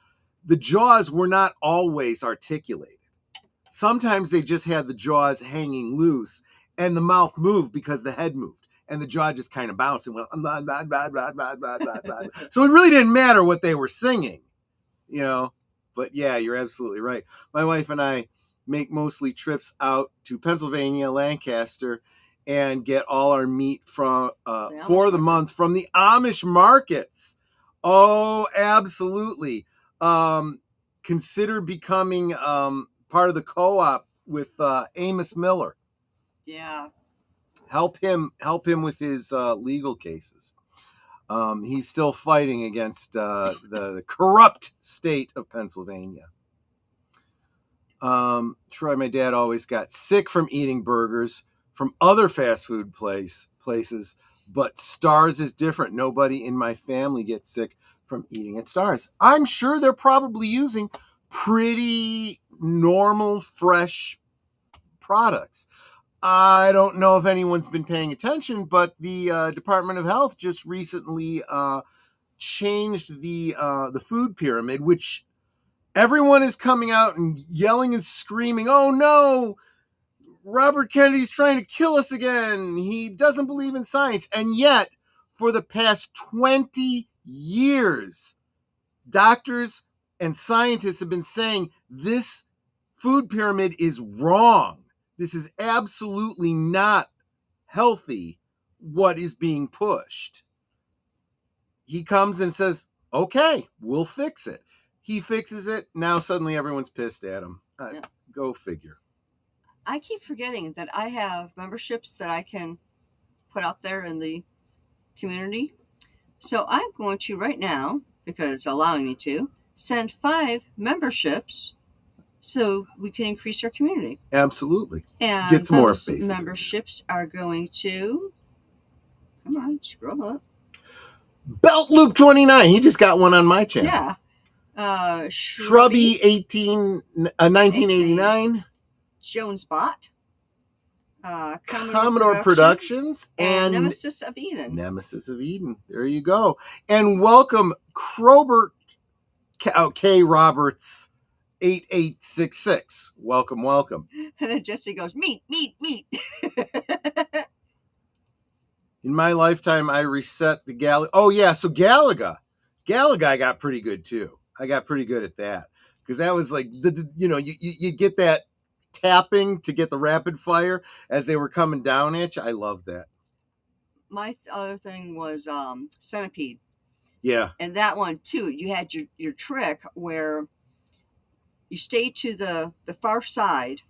The jaws were not always articulated. Sometimes they just had the jaws hanging loose and the mouth moved because the head moved and the jaw just kind of bounced and went, blah, blah, blah, blah, blah, blah, blah, blah. So it really didn't matter what they were singing, But yeah, you're absolutely right. My wife and I make mostly trips out to Pennsylvania, Lancaster, and get all our meat from for the month from the Amish markets. Oh, absolutely. Consider becoming part of the co-op with Amos Miller. Yeah. Help him with his legal cases. He's still fighting against the corrupt state of Pennsylvania. Troy, my dad always got sick from eating burgers from other fast food places, but Stars is different. Nobody in my family gets sick from eating at Stars. I'm sure they're probably using pretty normal, fresh products. I don't know if anyone's been paying attention, but the Department of Health just recently changed the food pyramid, which everyone is coming out and yelling and screaming, "Oh no, Robert Kennedy's trying to kill us again. He doesn't believe in science." And yet, for the past 20 years, doctors and scientists have been saying this food pyramid is wrong. This is absolutely not healthy, what is being pushed. He comes and says, okay, we'll fix it. He fixes it. Now suddenly everyone's pissed at him. Yeah. Go figure. I keep forgetting that I have memberships that I can put out there in the community. So I'm going to right now, because it's allowing me to, send 5 memberships so we can increase our community. Absolutely. And get some more those faces. memberships are going to, come on, scroll up. Belt Loop 29. He just got one on my channel. Yeah. Shrubby 1989. Jonesbot. Commodore Productions and Nemesis of Eden. Nemesis of Eden. There you go. And welcome Crobert K. Roberts 8866. Welcome, welcome. And then Jesse goes, meat. In my lifetime, I reset the Galaga. Oh, yeah. So Galaga I got pretty good, too. I got pretty good at that. Because that was like, you get that tapping to get the rapid fire as they were coming down at you. I love that. My other thing was Centipede. Yeah. And that one, too, you had your trick where you stay to the far side,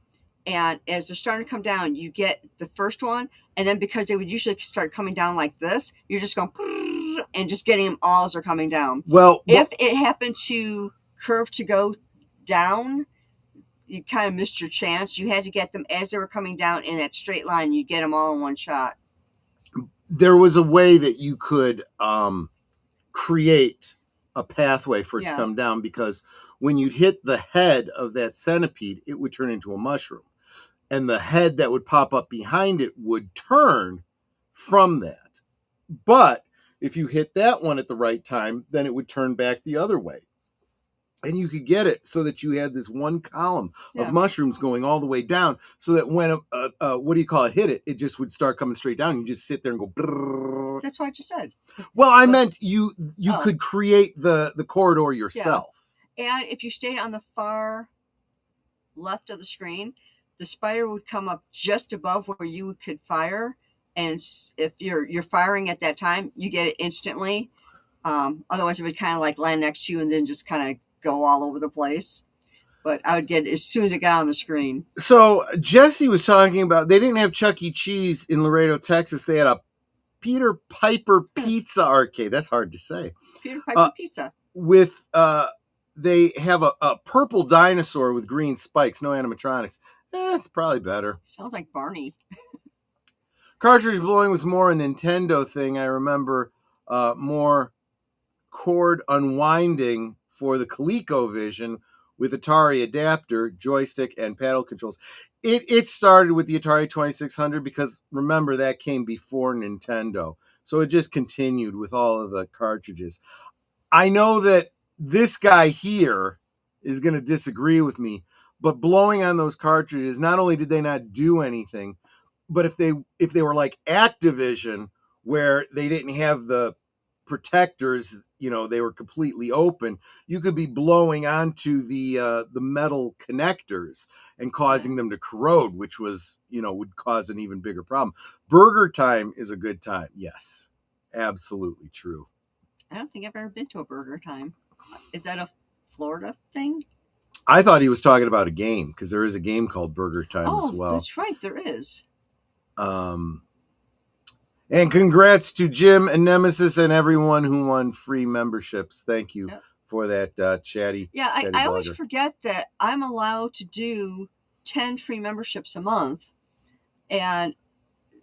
and as they're starting to come down, you get the first one, and then because they would usually start coming down like this, you're just going and just getting them all as they're coming down. Well, if it happened to curve to go down, you kind of missed your chance. You had to get them as they were coming down in that straight line. You get them all in one shot. There was a way that you could create a pathway for it to come down, because when you'd hit the head of that centipede, it would turn into a mushroom. And the head that would pop up behind it would turn from that. But if you hit that one at the right time, then it would turn back the other way. And you could get it so that you had this one column of mushrooms going all the way down, so that when hit it, it just would start coming straight down. You just sit there and go. Brrr. That's what I just said. Well, I meant you could create the corridor yourself. Yeah. And if you stayed on the far left of the screen, the spider would come up just above where you could fire. And if you're firing at that time, you get it instantly. Otherwise, it would kind of like land next to you and then just kind of go all over the place. But I would get it as soon as it got on the screen. So Jesse was talking about, they didn't have Chuck E. Cheese in Laredo, Texas. They had a Peter Piper Pizza arcade. That's hard to say. Peter Piper Pizza. With they have a purple dinosaur with green spikes, no animatronics. It's probably better. Sounds like Barney. Cartridge blowing was more a Nintendo thing. I remember more cord unwinding for the ColecoVision with Atari adapter, joystick, and paddle controls. It started with the Atari 2600 because, remember, that came before Nintendo. So it just continued with all of the cartridges. I know that this guy here is going to disagree with me, but blowing on those cartridges, not only did they not do anything, but if they were like Activision, where they didn't have the protectors, they were completely open, you could be blowing onto the metal connectors and causing them to corrode, which was, would cause an even bigger problem. Burger Time is a good time. Yes, absolutely true. I don't think I've ever been to a Burger Time. Is that a Florida thing? I thought he was talking about a game, because there is a game called Burger Time as well. That's right, there is. And congrats to Jim and Nemesis and everyone who won free memberships. Thank you for that, chatty. Yeah, chatty I always blogger. forget that I'm allowed to do 10 free memberships a month. And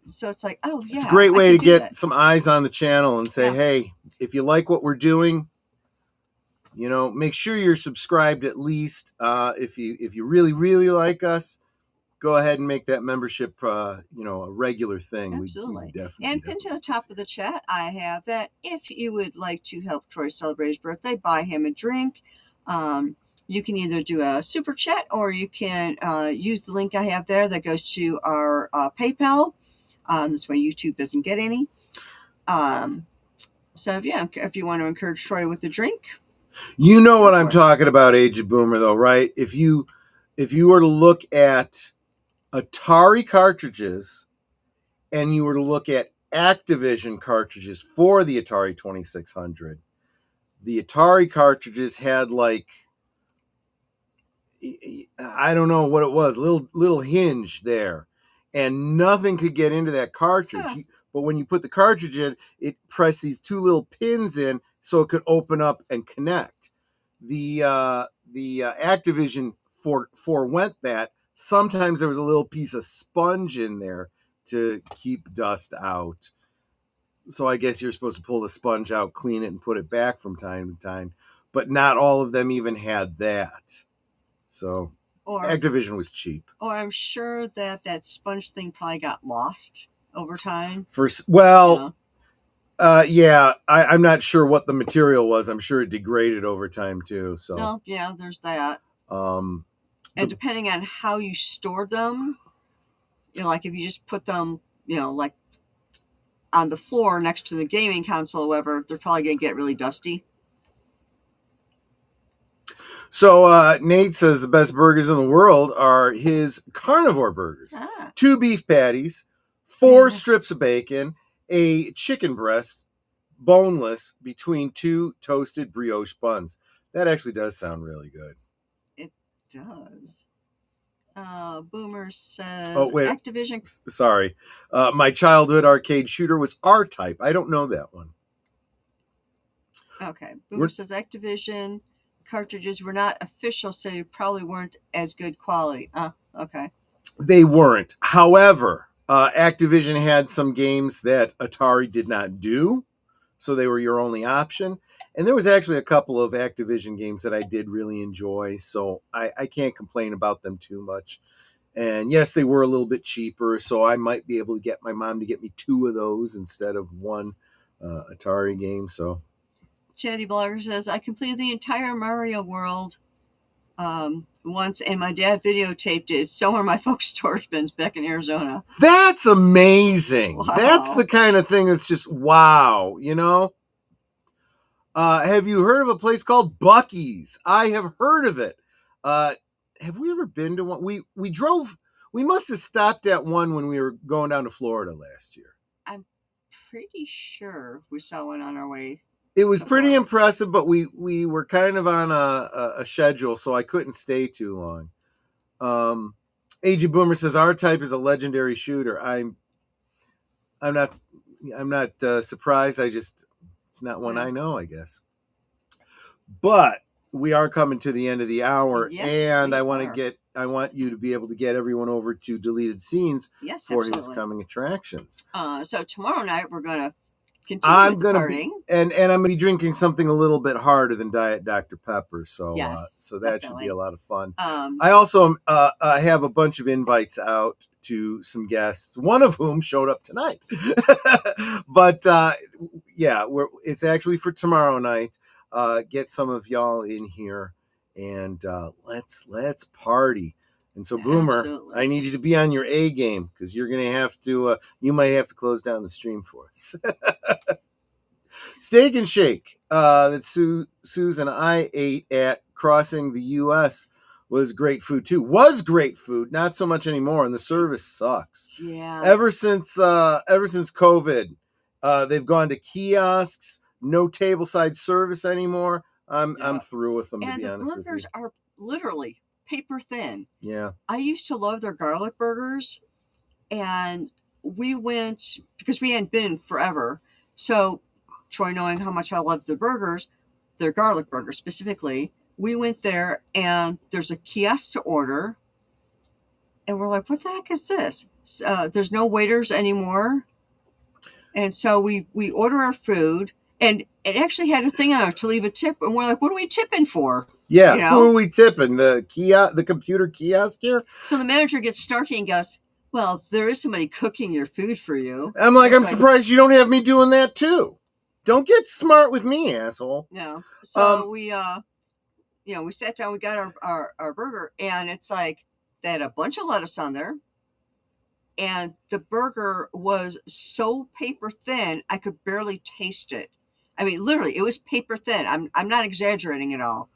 so it's like, oh, yeah. It's a great way to get that. some eyes on the channel and say, hey, if you like what we're doing, you know, make sure you're subscribed at least. If you really, really like us, go ahead and make that membership, you know, a regular thing. Absolutely. We definitely. And pinned to the top of the chat, I have that if you would like to help Troy celebrate his birthday, buy him a drink. You can either do a super chat or you can use the link I have there that goes to our PayPal. This way YouTube doesn't get any. So, yeah, if you want to encourage Troy with the drink. You know what I'm talking about, Aged Boomer, though, right? If you were to look at Atari cartridges and you were to look at Activision cartridges for the Atari 2600, the Atari cartridges had, like, I don't know what it was, little hinge there, and nothing could get into that cartridge. But when you put the cartridge in, it pressed these two little pins in so it could open up and connect. The Activision forewent that. Sometimes there was a little piece of sponge in there to keep dust out. So I guess you're supposed to pull the sponge out, clean it, and put it back from time to time. But not all of them even had that. So Activision was cheap. Or I'm sure that sponge thing probably got lost over time. I'm not sure what the material was. I'm sure it degraded over time too. So yeah, there's that. And depending on how you stored them, you know, like if you just put them, you know, like on the floor next to the gaming console, or whatever, they're probably going to get really dusty. So Nate says the best burgers in the world are his carnivore burgers. 2 beef patties, 4 strips of bacon, a chicken breast, boneless, between 2 toasted brioche buns. That actually does sound really good. It does. Boomer says, Activision. Sorry. My childhood arcade shooter was R-Type. I don't know that one. Okay. Boomer says Activision cartridges were not official, so they probably weren't as good quality. Okay. They weren't. However, Activision had some games that Atari did not do, so they were your only option. And there was actually a couple of Activision games that I did really enjoy, so I can't complain about them too much. And yes, they were a little bit cheaper, so I might be able to get my mom to get me 2 of those instead of 1 Atari game. So, Chatty Blogger says, I completed the entire Mario World once, and my dad videotaped it. It's somewhere in my folks' storage bins back in Arizona. That's amazing. Wow. That's the kind of thing that's just wow, you know? Have you heard of a place called Buc-ee's? I have heard of it. Have we ever been to one? We must have stopped at one when we were going down to Florida last year. I'm pretty sure we saw one on our way. It was pretty impressive, but we were kind of on a schedule, so I couldn't stay too long. AG Boomer says R-Type is a legendary shooter. I'm not surprised. It's not one I know, I guess. But we are coming to the end of the hour, and I want you to be able to get everyone over to Deleted Scenes for his coming attractions. So tomorrow night we're gonna continue with the partying. And I'm gonna be drinking something a little bit harder than Diet Dr. Pepper, so so that should be a lot of fun. I also have a bunch of invites out to some guests, one of whom showed up tonight. But it's actually for tomorrow night. Get some of y'all in here and let's party. And so, Boomer, absolutely. I need you to be on your A game because you're gonna have to. You might have to close down the stream for us. Steak and Shake that Susan and I ate at Crossing the U.S. was great food too. Was great food, not so much anymore, and the service sucks. Yeah. Ever since COVID, they've gone to kiosks, no tableside service anymore. I'm through with them, to And be the honest with you. burgers are literally paper thin. Yeah. I used to love their garlic burgers, and we went because we hadn't been forever. So Troy, knowing how much I love the burgers, their garlic burgers specifically, we went there and there's a kiosk to order, and we're like, "What the heck is this?" There's no waiters anymore, and so we order our food, and it actually had a thing on it to leave a tip, and we're like, "What are we tipping for?" Yeah. You know? Who are we tipping? The computer kiosk here? So the manager gets snarky and goes, "Well, there is somebody cooking your food for you." I'm like, It's I'm surprised you don't have me doing that too. Don't get smart with me, asshole. No. So we we sat down, we got our burger, and it's like they had a bunch of lettuce on there, and the burger was so paper thin I could barely taste it. I mean, literally, it was paper thin. I'm not exaggerating at all.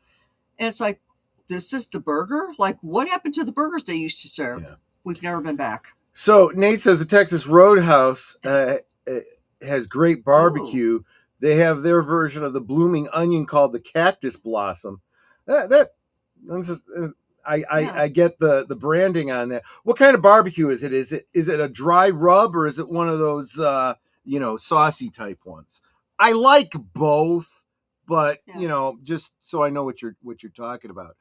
And it's like, this is the burger? Like, what happened to the burgers they used to serve? Yeah. We've never been back. So Nate says the Texas Roadhouse has great barbecue. Ooh. They have their version of the blooming onion called the cactus blossom. I get the branding on that. What kind of barbecue is it? Is it a dry rub, or is it one of those saucy type ones? I like both, but just so I know what you're talking about.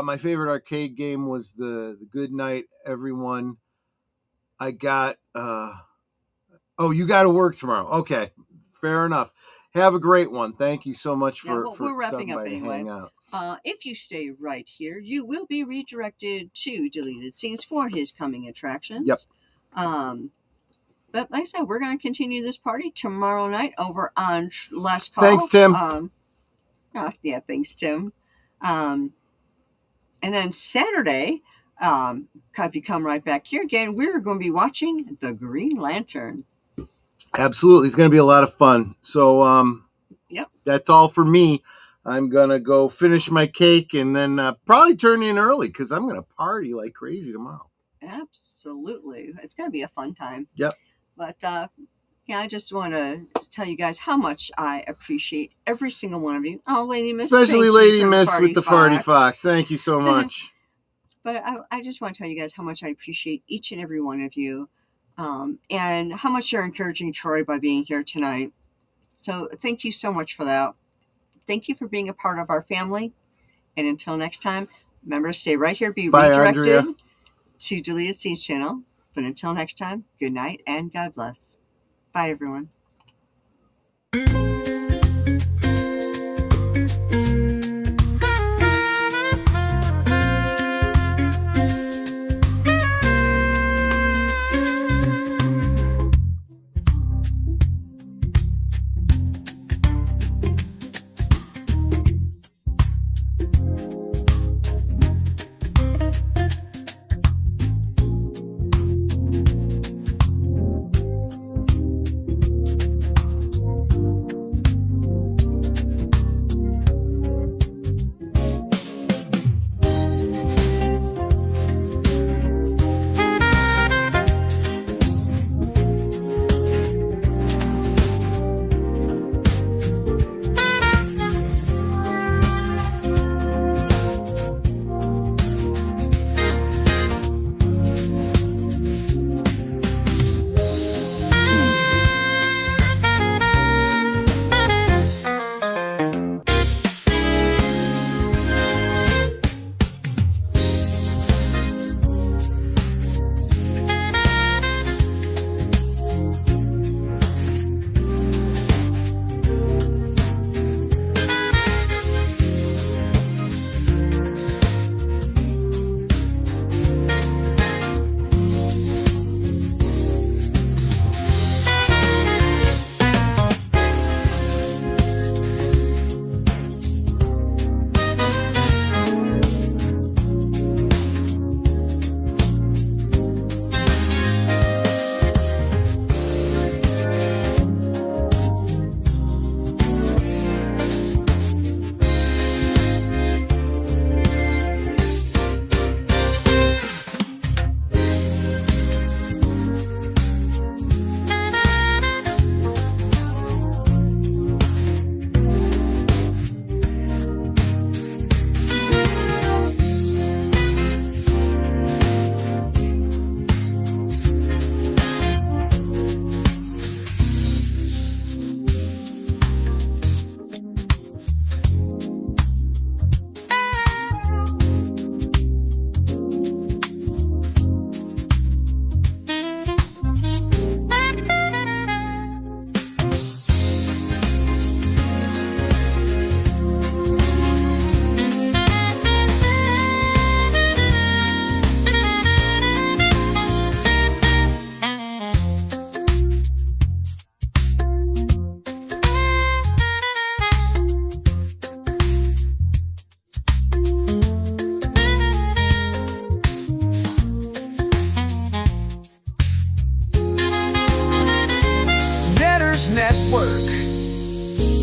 My favorite arcade game was the Good Night Everyone. I got you got to work tomorrow. Okay, fair enough. Have a great one. Thank you so much for we're wrapping stopping up by to anyway. hang out. If you stay right here, you will be redirected to deleted scenes for his coming attractions. Yep. But like I said, we're going to continue this party tomorrow night over on Last Call. Thanks, Tim. Thanks, Tim. And then Saturday, if you come right back here again, we're going to be watching The Green Lantern. Absolutely. It's going to be a lot of fun. So, yep. That's all for me. I'm going to go finish my cake and then probably turn in early because I'm going to party like crazy tomorrow. Absolutely. It's going to be a fun time. Yep. But, I just want to tell you guys how much I appreciate every single one of you. Oh, Lady Miss. Especially Lady Miss with the Farty Fox. Thank you so much. But I just want to tell you guys how much I appreciate each and every one of you. And how much you're encouraging Troy by being here tonight. So thank you so much for that. Thank you for being a part of our family. And until next time, remember to stay right here. Be redirected Andrea. To Deleted Scenes channel. But until next time, good night and God bless. Bye, everyone. Network,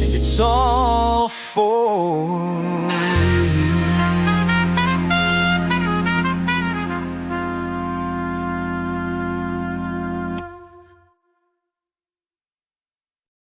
and it's all for